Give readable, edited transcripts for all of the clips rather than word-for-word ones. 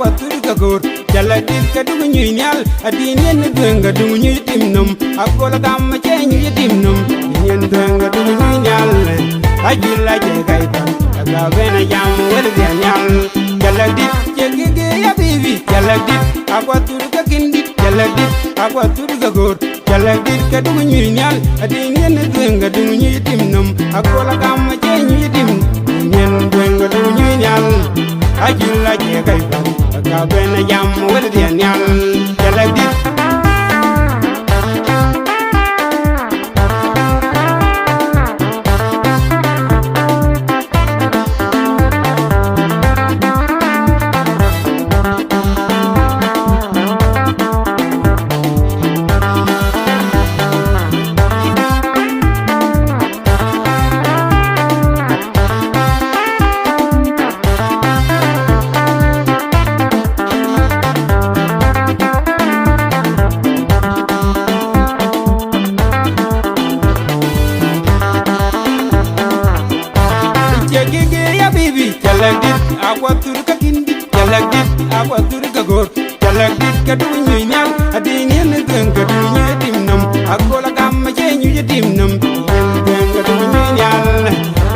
akwa turga gor jala dit ka du nyal adinen dwenga du timnum akola gam chenyu timnum yen dwenga du nyal ajila je gaita aga bena jam wel nyal jala dit jegege ya bibi jala dit akwa turga kindi jala dit akwa turga gor jala dit ka du nyal adinen dwenga du timnum akola gam chenyu timnum yen dwenga du nyal ajila je gaita aga bena jam wel nyal jala dit akwa turka kindi jalagit akwa turka gor jalagit ka du nyal adinin dwenga du timnum akola gam chenyu timnum dwenga du nyal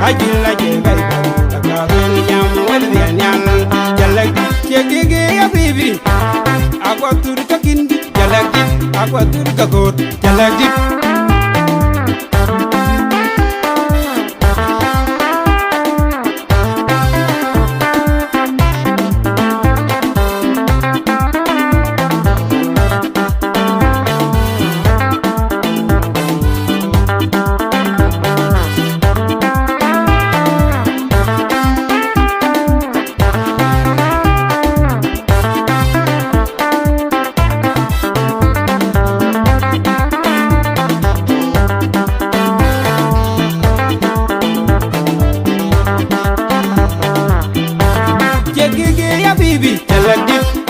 ajila je gai ka ben jam wel nyal jalagit jegege ya bibi akwa turka kindi jalagit akwa turka gor jalagit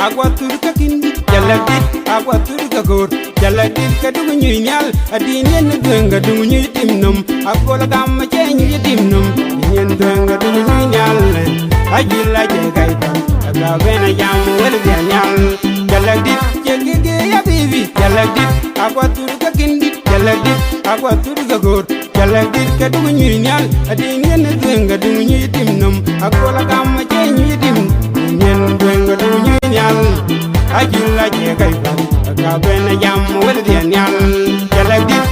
akwa turka kindi jalagit akwa turka gor jalagit ka du nyal adinen dwenga du timnum akola gam chenyu timnum yen dwenga du nyal ajila je gaita aga bena jam wel nyal jalagit jegege ya bibi jalagit akwa turka kindi jalagit akwa turka gor jalagit ka du nyal adinen dwenga du timnum akola gam chenyu timnum yen dwenga du nyal ajila je gaita aga bena jam wel nyal jalagit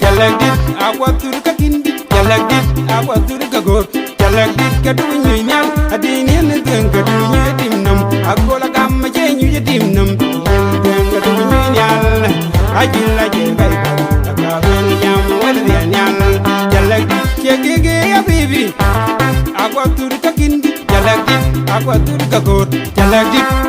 jalagit akwa turka kindi jalagit akwa turka gor jalagit ka du nyal adinin dwenga du timnum akola gam chenyu timnum dwenga du nyal ajila je gai aga ben jam wel nyal jalagit jegege ya bibi akwa turka kindi jalagit akwa turka gor jalagit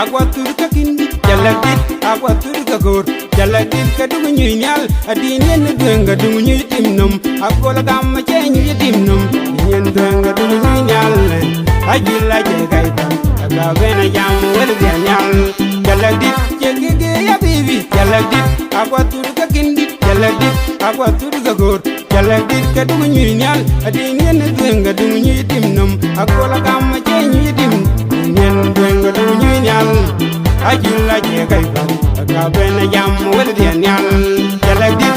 akwa turka kindi jalagit akwa turka gor jalagit ka du nyal adinen dwenga du timnum akola gam chenyu timnum yen dwenga du nyal ajila je gaita aga bena jam wel nyal jalagit jegege ya bibi jalagit akwa turka kindi jalagit akwa turka gor jalagit ka du nyal adinen dwenga du timnum akola ajilla je kai ka ben jam wel den yal jalagit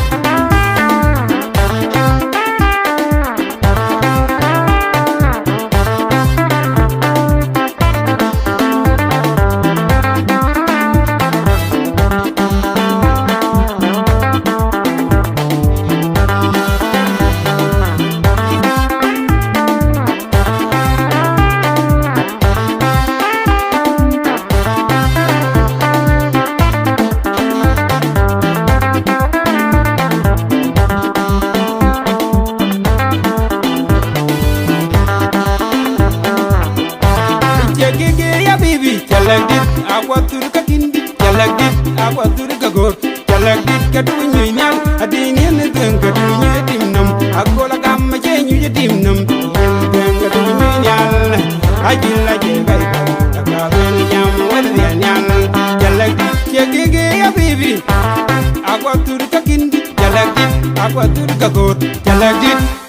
Chagigi Habibi Jalagit Akwatur Kakindi Jalagit Akwatur Kagor Jalagit Kadunyi Nyal Adinian Dinka Dunyi Dimnum Akola Gamma Jenyu Dimnum Dinka Dunyi Nyal Ajilla Jegai Akaben Jam Wadian Nyal Jalagit Chagigi Habibi Akwatur Kakindi Jalagit Akwatur Kagor Jalagit